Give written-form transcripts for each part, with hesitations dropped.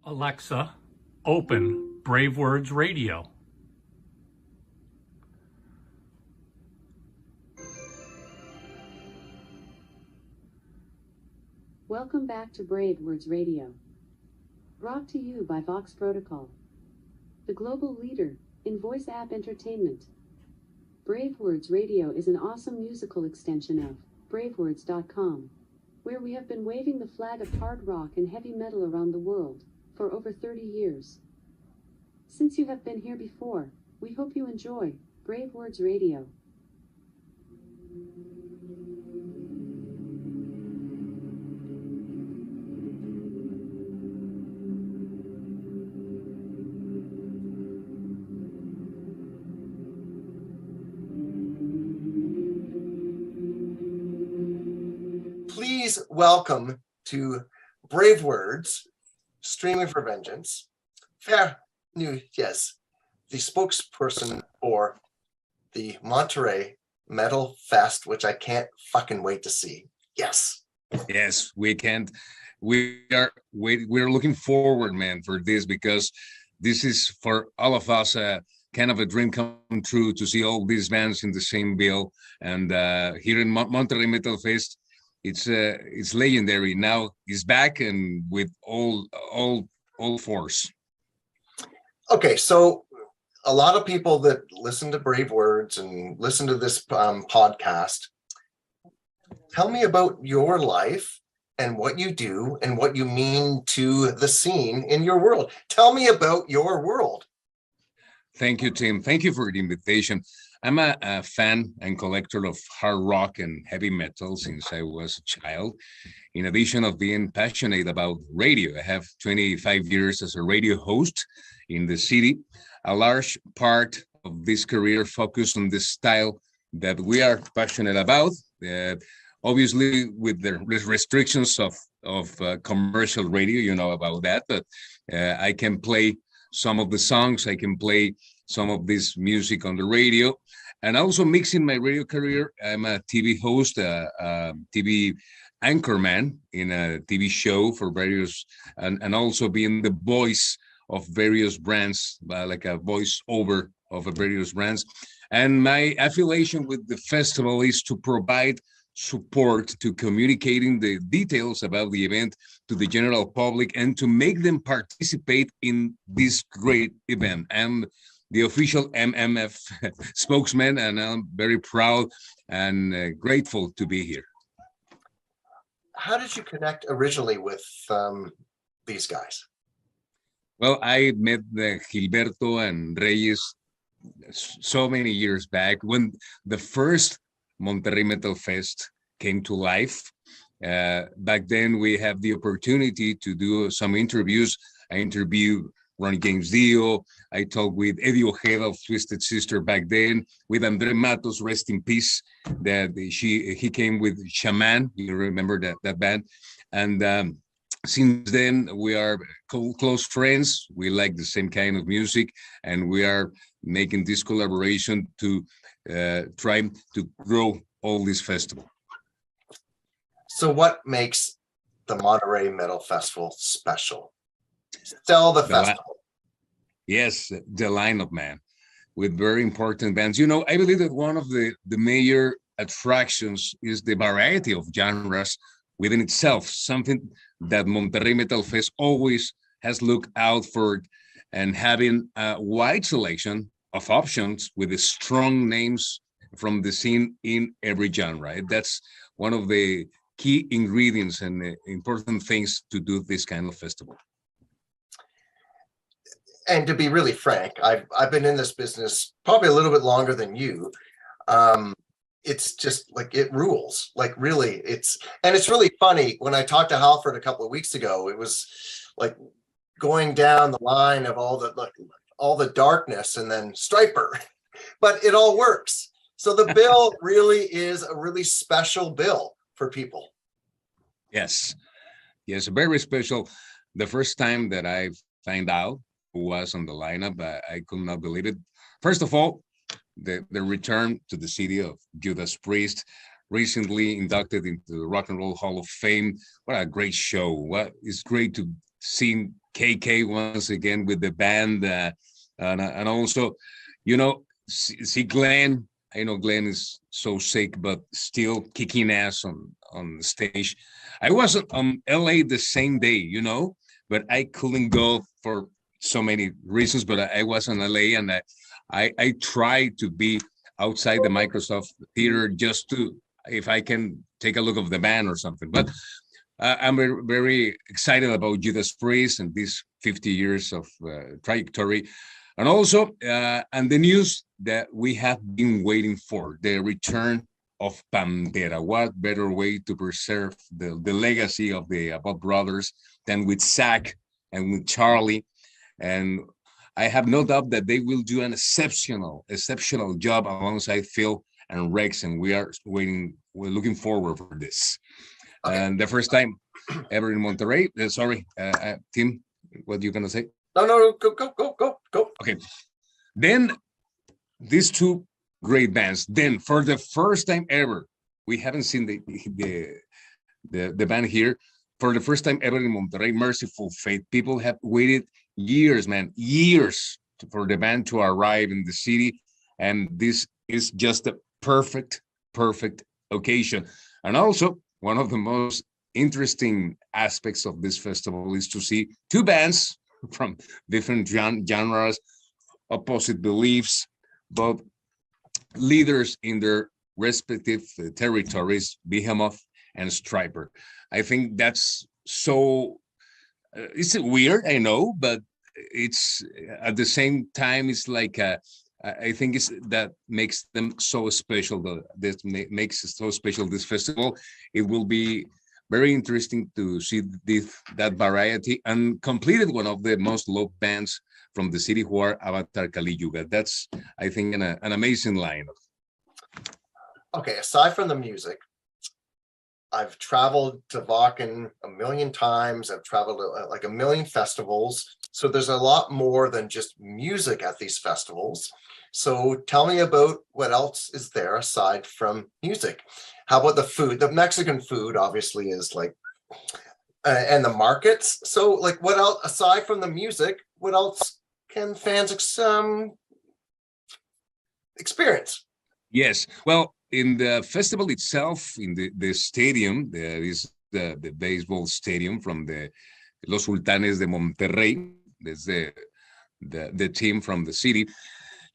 Alexa, open BraveWords Radio. Welcome back to BraveWords Radio. Brought to you by Vox Protocol, the global leader in voice app entertainment. BraveWords Radio is an awesome musical extension of BraveWords.com, where we have been waving the flag of hard rock and heavy metal around the world for over 30 years. Since you have been here before, we hope you enjoy BraveWords Radio. Please welcome to BraveWords, Streaming for Vengeance, Fer Núñez, the spokesperson for the Monterrey Metal Fest, which I can't fucking wait to see. Yes. Yes, we can't. We're looking forward, man, for this, because this is for all of us kind of a dream come true to see all these bands in the same bill. And here in Monterrey Metal Fest, it's legendary. Now it's back and with all force. Okay, so a lot of people that listen to BraveWords and listen to this podcast, tell me about your life and what you do and what you mean to the scene in your world. Tell me about your world. Thank you, Tim. Thank you for the invitation. I'm a fan and collector of hard rock and heavy metal since I was a child. In addition of being passionate about radio, I have 25 years as a radio host in the city. A large part of this career focused on the style that we are passionate about. Obviously, with the restrictions of commercial radio, you know about that, but I can play some of the songs, I can play some of this music on the radio. And also mixing my radio career, I'm a TV host, a TV anchorman in a TV show for various, and also being the voice of various brands, like a voice over of various brands. And my affiliation with the festival is to provide support to communicating the details about the event to the general public and to make them participate in this great event. I'm the official MMF spokesman, and I'm very proud and grateful to be here. How did you connect originally with these guys? Well, I met Gilberto and Reyes so many years back when the first Monterrey Metal Fest came to life. Back then, we had the opportunity to do some interviews. I interviewed Ronnie James Dio. I talked with Eddie Ojeda of Twisted Sister back then, with Andre Matos, rest in peace, that he came with Shaman. You remember that band? And since then, we are close friends. We like the same kind of music, and we are making this collaboration to try to grow all this festival. So what makes the Monterrey Metal Festival special? Tell the festival. Yes, the lineup, man, with very important bands. You know, I believe that one of the major attractions is the variety of genres within itself, something that Monterrey Metal Fest always has looked out for, and having a wide selection of options with the strong names from the scene in every genre. That's one of the key ingredients and the important things to do this kind of festival. And to be really frank, I've been in this business probably a little bit longer than you. It's just like it rules. Like really, it's really funny. When I talked to Halford a couple of weeks ago, it was like going down the line of all the darkness and then Striper, but it all works. So the bill really is a really special bill for people. Yes, very special. The first time that I found out who was on the lineup, I could not believe it. First of all, the return to the city of Judas Priest, recently inducted into the Rock and Roll Hall of Fame. What a great show. It's great to see KK once again with the band, and also, you know, see Glenn. I know Glenn is so sick, but still kicking ass on the stage. I wasn't on LA the same day, you know, but I couldn't go for so many reasons. But I was in LA, and I tried to be outside the Microsoft Theater just to, if I can take a look of the band or something. But I'm very excited about Judas Priest and these 50 years of trajectory. And also, and the news that we have been waiting for, the return of Pantera. What better way to preserve the legacy of the Abbott brothers than with Zach and with Charlie? And I have no doubt that they will do an exceptional job alongside Phil and Rex, and we're looking forward for this. Okay. And the first time ever in Monterrey. Sorry, Tim, what are you gonna say? No, go. Okay. Then these two great bands. Then for the first time ever, we haven't seen the band here. For the first time ever in Monterrey, Merciful Fate. People have waited years, man, years for the band to arrive in the city. And this is just a perfect occasion. And also, one of the most interesting aspects of this festival is to see two bands from different genres, opposite beliefs, but leaders in their respective territories, Behemoth and Striper. I think that's so, it's weird, I know, but it's at the same time, it's like, I think it's that makes them so special, that makes it so special, this festival. It will be very interesting to see that variety, and completed one of the most loved bands from the city, who are Avatar Kali Yuga. That's, I think, an amazing lineup. Okay, aside from the music, I've traveled to Wacken a million times. I've traveled to like a million festivals. So there's a lot more than just music at these festivals. So tell me about what else is there aside from music. How about the food? The Mexican food obviously is like, and the markets. So like, what else aside from the music? What else can fans experience? Yes, well, in the festival itself, in the stadium, there is the baseball stadium from the Los Sultanes de Monterrey. There's the team from the city.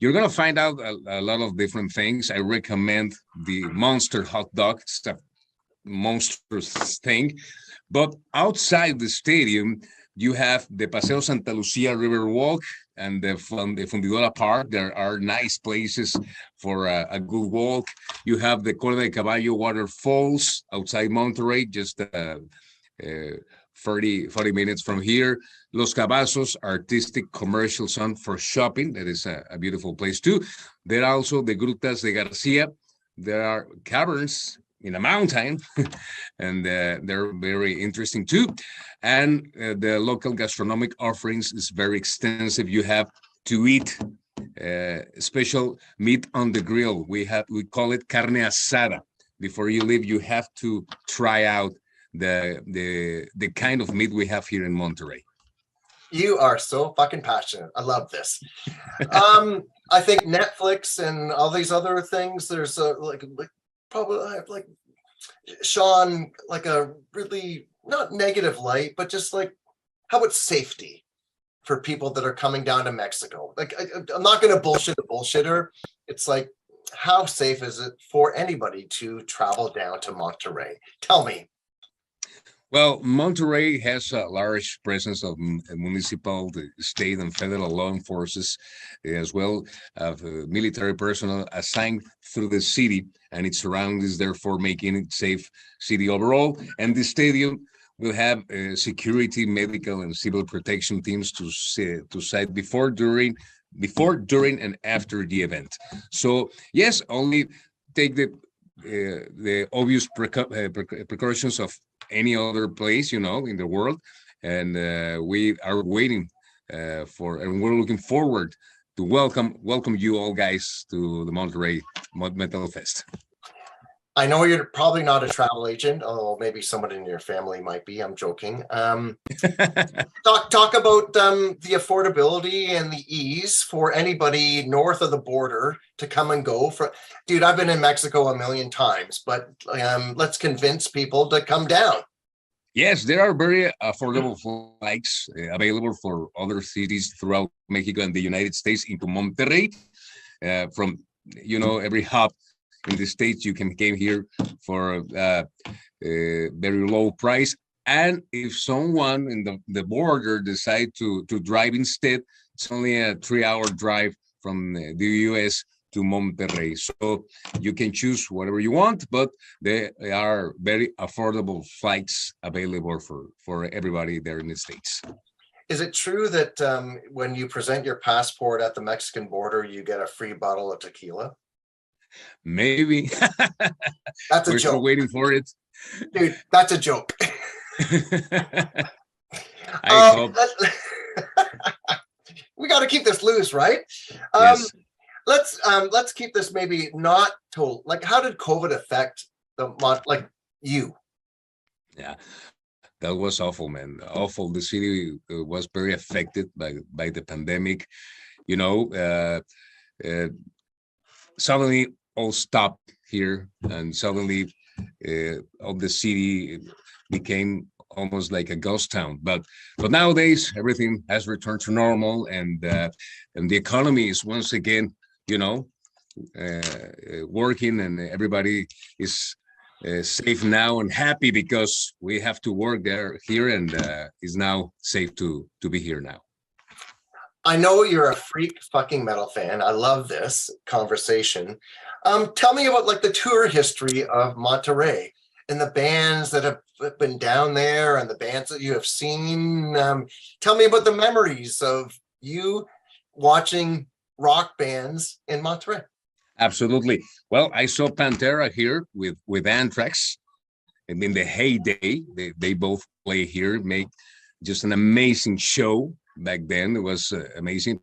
You're going to find out a lot of different things. I recommend the Monster hot dog. It's a monstrous thing. But outside the stadium, you have the Paseo Santa Lucia River Walk and the Fundidora Park. There are nice places for a good walk. You have the Cola de Caballo waterfalls outside Monterrey, just 40 minutes from here. Los Cabazos, artistic commercial zone for shopping. That is a beautiful place too. There are also the Grutas de Garcia. There are caverns in a mountain, and they're very interesting too. And the local gastronomic offerings is very extensive. You have to eat special meat on the grill. We call it carne asada. Before you leave, you have to try out the kind of meat we have here in Monterrey. You are so fucking passionate. I love this. I think Netflix and all these other things, there's probably like Sean, like a really not negative light, but just like, how about safety for people that are coming down to Mexico? Like, I'm not going to bullshit a bullshitter. It's like, how safe is it for anybody to travel down to Monterrey? Tell me. Well, Monterrey has a large presence of municipal, state, and federal law enforcement, as well as military personnel assigned through the city and its surroundings, therefore making it safe city overall. And the stadium will have security, medical, and civil protection teams to site before, during, and after the event. So yes, only take the obvious precautions of any other place, in the world, and we are waiting for, and we're looking forward to welcome you all guys to the Monterrey Metal Fest. I know you're probably not a travel agent, although maybe someone in your family might be. I'm joking. Talk about the affordability and the ease for anybody north of the border to come and go. Dude, I've been in Mexico a million times, but let's convince people to come down. Yes, there are very affordable flights available for other cities throughout Mexico and the United States into Monterrey. From every hub in the States, you can came here for a very low price. And if someone in the border decide to drive instead, it's only a 3-hour drive from the US to Monterrey. So you can choose whatever you want, but there are very affordable flights available for everybody there in the States. Is it true that when you present your passport at the Mexican border, you get a free bottle of tequila? Maybe. That's a We're joke. still waiting for it. Dude, that's a joke. I hope. We got to keep this loose, right? Yes. Let's keep this maybe not total. Like, how did COVID affect you? Yeah, that was awful, man. Awful. The city was very affected by the pandemic. Suddenly all stopped here, and suddenly all the city became almost like a ghost town. But nowadays everything has returned to normal, and the economy is once again, working, and everybody is safe now and happy because we have to work here, and is now safe to be here now. I know you're a freak fucking metal fan. I love this conversation. Tell me about like the tour history of Monterrey and the bands that have been down there and the bands that you have seen. Tell me about the memories of you watching rock bands in Monterrey. Absolutely. Well, I saw Pantera here with Anthrax, and in the heyday, they both play here, make just an amazing show. Back then, it was amazing.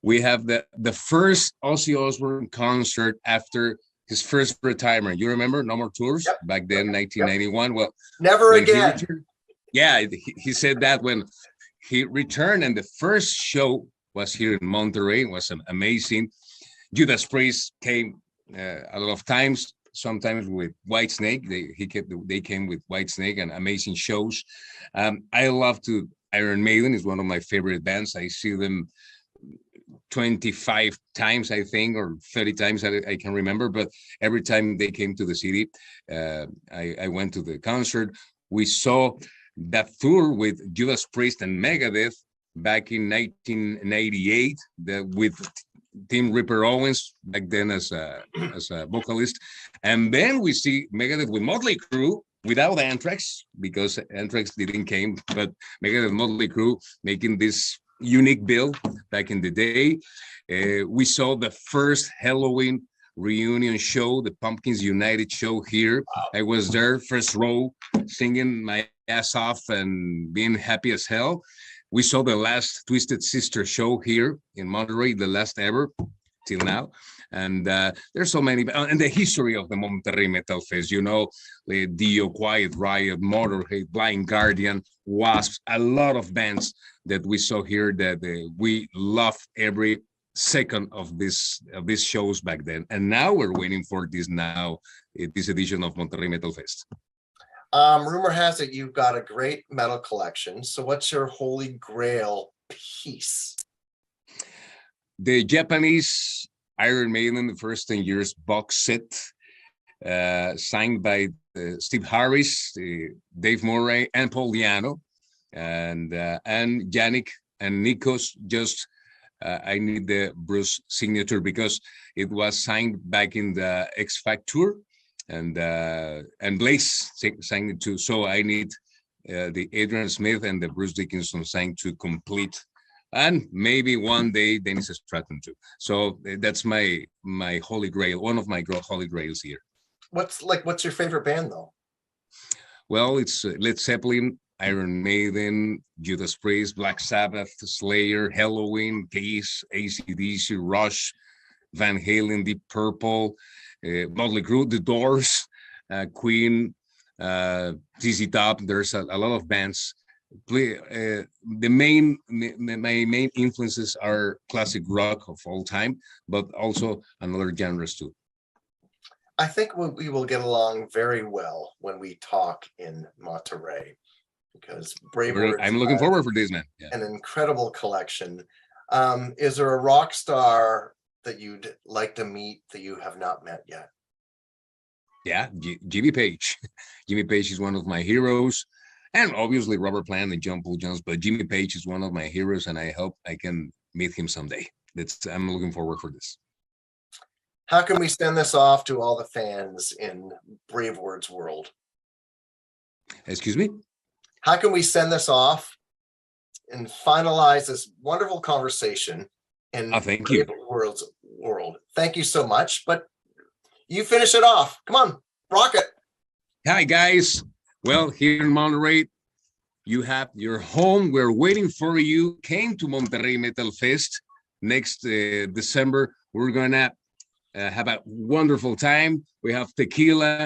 We have the first Ozzy Osbourne concert after his first retirement. You remember No More Tours? Yep. Back then, 1991. Well, never again. He said that when he returned, and the first show was here in Monterrey. It was amazing. Judas Priest came a lot of times, sometimes with Whitesnake. They came with Whitesnake, and amazing shows. I love Iron Maiden is one of my favorite bands. I see them 25 times, I think, or 30 times, I can remember. But every time they came to the city, I went to the concert. We saw that tour with Judas Priest and Megadeth back in 1988 with Tim Ripper Owens back then as a vocalist. And then we see Megadeth with Motley Crue without Anthrax, because Anthrax didn't came, but Megadeth, Motley Crue making this unique bill back in the day. We saw the first Halloween reunion show, the Pumpkins United show here. Wow. I was there, first row, singing my ass off and being happy as hell. We saw the last Twisted Sister show here in Monterrey, the last ever till now. And there's so many, and the history of the Monterrey Metal Fest, the Dio, Quiet Riot, Motorhead, Blind Guardian, Wasps, a lot of bands that we saw here that we loved every second of these shows back then. And now we're waiting for this edition of Monterrey Metal Fest. Rumor has it you've got a great metal collection. So what's your holy grail piece? The Japanese Iron Maiden, the first 10 years box set, signed by Steve Harris, Dave Murray, and Paul Diano, and Yannick and Nikos. Just I need the Bruce signature because it was signed back in the X Factor, and Blaze signed it too. So I need the Adrian Smith and the Bruce Dickinson signed to complete. And maybe one day Dennis Stratton too. So that's my holy grail, one of my holy grails here. What's your favorite band though? Well, it's Led Zeppelin, Iron Maiden, Judas Priest, Black Sabbath, Slayer, Halloween, Kiss, AC/DC, Rush, Van Halen, Deep Purple, Motley Crue, The Doors, Queen, ZZ Top. There's a lot of bands. My main influences are classic rock of all time, but also another genres too. I think we will get along very well when we talk in Monterrey, because BraveWords I'm looking forward for this, man. Yeah. An incredible collection. Is there a rock star that you'd like to meet that you have not met yet? Yeah, Jimmy Page. Jimmy Page is one of my heroes, and obviously Robert Plant and John Paul Jones, but Jimmy Page is one of my heroes, and I hope I can meet him someday. I'm looking forward for this. How can we send this off to all the fans in BraveWords world? Excuse me? How can we send this off and finalize this wonderful conversation in BraveWords world? Thank you so much, but you finish it off. Come on, rock it. Hi, guys. Well, here in Monterrey, you have your home. We're waiting for you. Came to Monterrey Metal Fest next December. We're going to have a wonderful time. We have tequila,